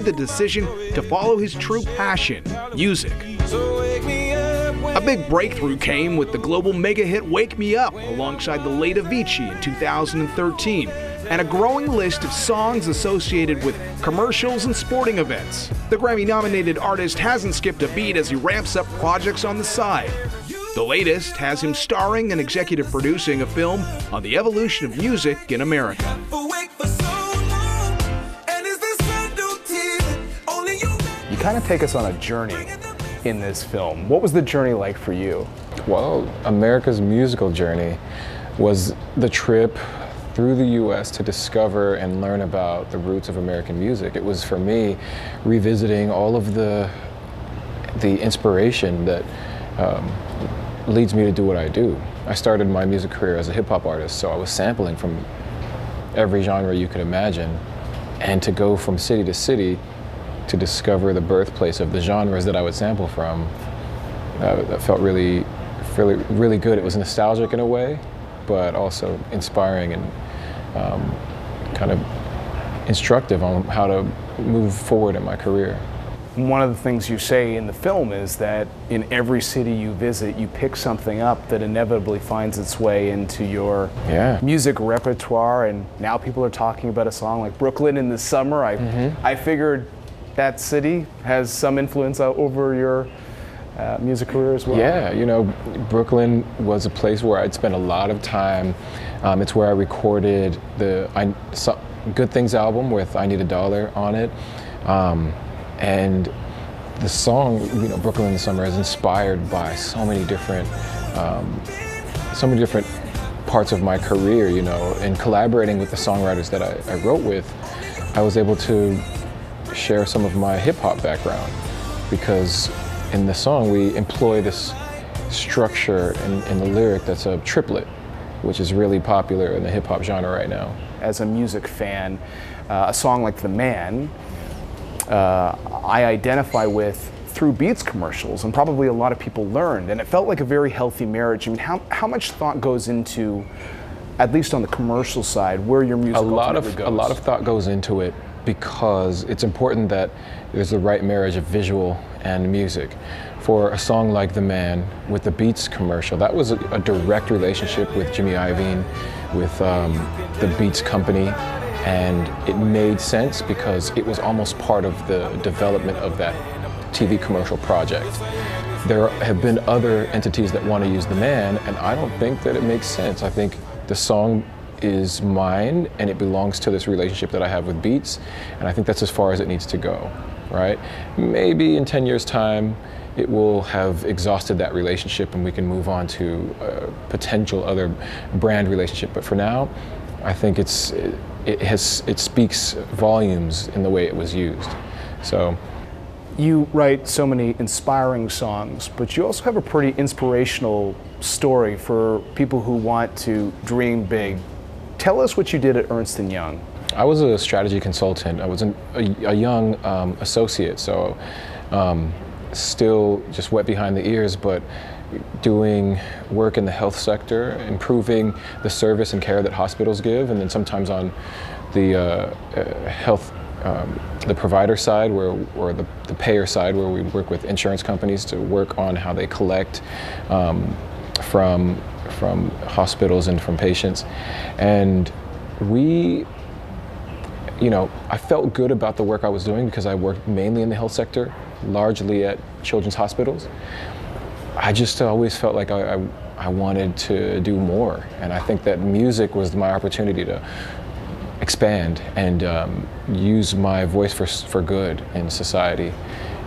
made the decision to follow his true passion, music. A big breakthrough came with the global mega hit Wake Me Up alongside the late Avicii in 2013, and a growing list of songs associated with commercials and sporting events. The Grammy-nominated artist hasn't skipped a beat as he ramps up projects on the side. The latest has him starring and executive producing a film on the evolution of music in America. You kind of take us on a journey in this film. What was the journey like for you? Well, America's musical journey was the trip through the U.S. to discover and learn about the roots of American music. It was, for me, revisiting all of the inspiration that leads me to do what I do. I started my music career as a hip-hop artist, so I was sampling from every genre you could imagine. And to go from city to city to discover the birthplace of the genres that I would sample from, that felt really good. It was nostalgic in a way, but also inspiring and kind of instructive on how to move forward in my career. One of the things you say in the film is that in every city you visit, you pick something up that inevitably finds its way into your music repertoire, and now people are talking about a song like Brooklyn in the Summer. I figured that city has some influence over your music career as well. Yeah, you know, Brooklyn was a place where I'd spent a lot of time. It's where I recorded the Good Things album with I Need a Dollar on it. And the song, you know, Brooklyn in the Summer, is inspired by so many different parts of my career, you know. And collaborating with the songwriters that I wrote with, I was able to share some of my hip-hop background, because in the song we employ this structure in the lyric that's a triplet, which is really popular in the hip-hop genre right now. As a music fan, a song like The Man, I identify with through Beats commercials, and probably a lot of people learned, and it felt like a very healthy marriage. I mean, how much thought goes into, at least on the commercial side, where your music ultimately goes? A lot of thought goes into it, because it's important that there's the right marriage of visual and music. For a song like The Man with the Beats commercial, that was a direct relationship with Jimmy Iovine, with the Beats company. And it made sense because it was almost part of the development of that TV commercial project. There have been other entities that want to use The Man, and I don't think that it makes sense. I think the song is mine, and it belongs to this relationship that I have with Beats, and I think that's as far as it needs to go, right? Maybe in 10 years' time, it will have exhausted that relationship and we can move on to a potential other brand relationship. But for now, I think it speaks volumes in the way it was used. So, you write so many inspiring songs, but you also have a pretty inspirational story for people who want to dream big. Tell us what you did at Ernst & Young. I was a strategy consultant. I was a young associate, so still just wet behind the ears, but doing work in the health sector, improving the service and care that hospitals give, and then sometimes on the the provider side, or the payer side, where we work with insurance companies to work on how they collect from hospitals and from patients. And I felt good about the work I was doing because I worked mainly in the health sector, largely at children's hospitals. I just always felt like I wanted to do more, and I think that music was my opportunity to expand and use my voice for good in society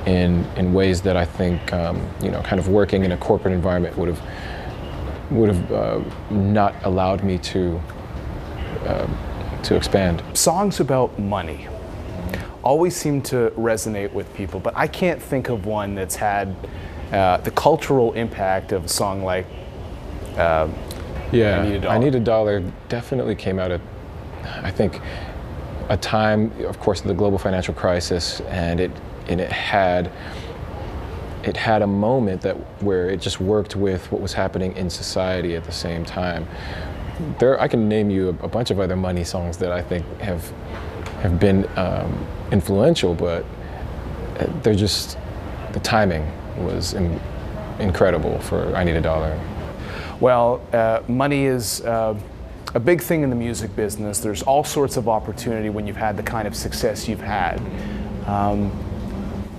in ways that I think kind of working in a corporate environment would have not allowed me to expand. Songs about money always seem to resonate with people, but I can't think of one that's had the cultural impact of a song like I Need a Dollar definitely came out of, I think, a time, of course, of the global financial crisis, and it had a moment where it just worked with what was happening in society at the same time. I can name you a bunch of other money songs that I think have been influential, but they're just, the timing was incredible for I Need a Dollar. Well, money is a big thing in the music business. There's all sorts of opportunity when you've had the kind of success you've had.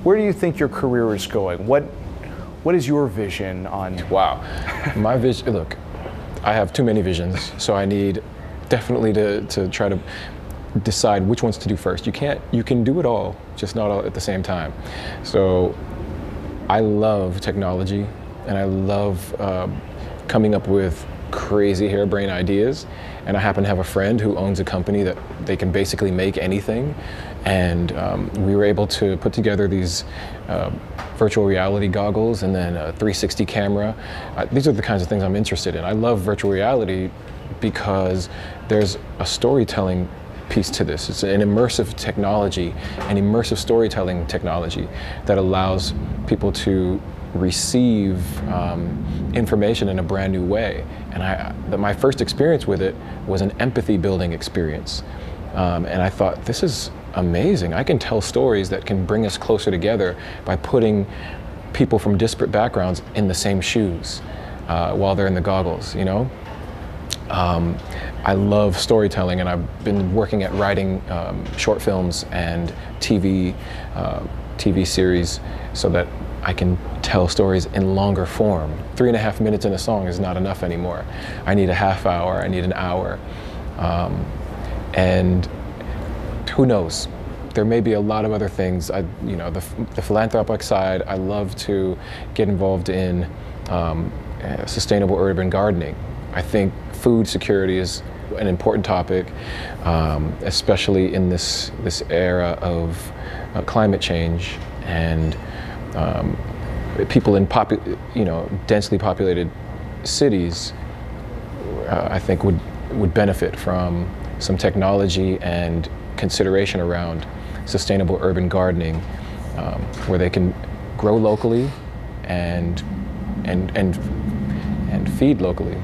Where do you think your career is going? What is your vision on? Wow, my vision, look, I have too many visions, so I need definitely to try to decide which ones to do first. You can do it all, just not all at the same time. So I love technology, and I love coming up with crazy harebrained ideas. And I happen to have a friend who owns a company that they can basically make anything. And we were able to put together these virtual reality goggles and then a 360 camera. These are the kinds of things I'm interested in. I love virtual reality because there's a storytelling piece to this. It's an immersive technology, an immersive storytelling technology that allows people to receive information in a brand new way. And my first experience with it was an empathy building experience. And I thought, this is amazing. I can tell stories that can bring us closer together by putting people from disparate backgrounds in the same shoes while they're in the goggles, you know? I love storytelling, and I've been working at writing short films and TV series so that I can tell stories in longer form. 3.5 minutes in a song is not enough anymore. I need a half hour, I need an hour. And who knows? There may be a lot of other things. The philanthropic side, I love to get involved in sustainable urban gardening. I think food security is an important topic, especially in this era of climate change and people in densely populated cities. I think would benefit from some technology and consideration around sustainable urban gardening, where they can grow locally and feed locally.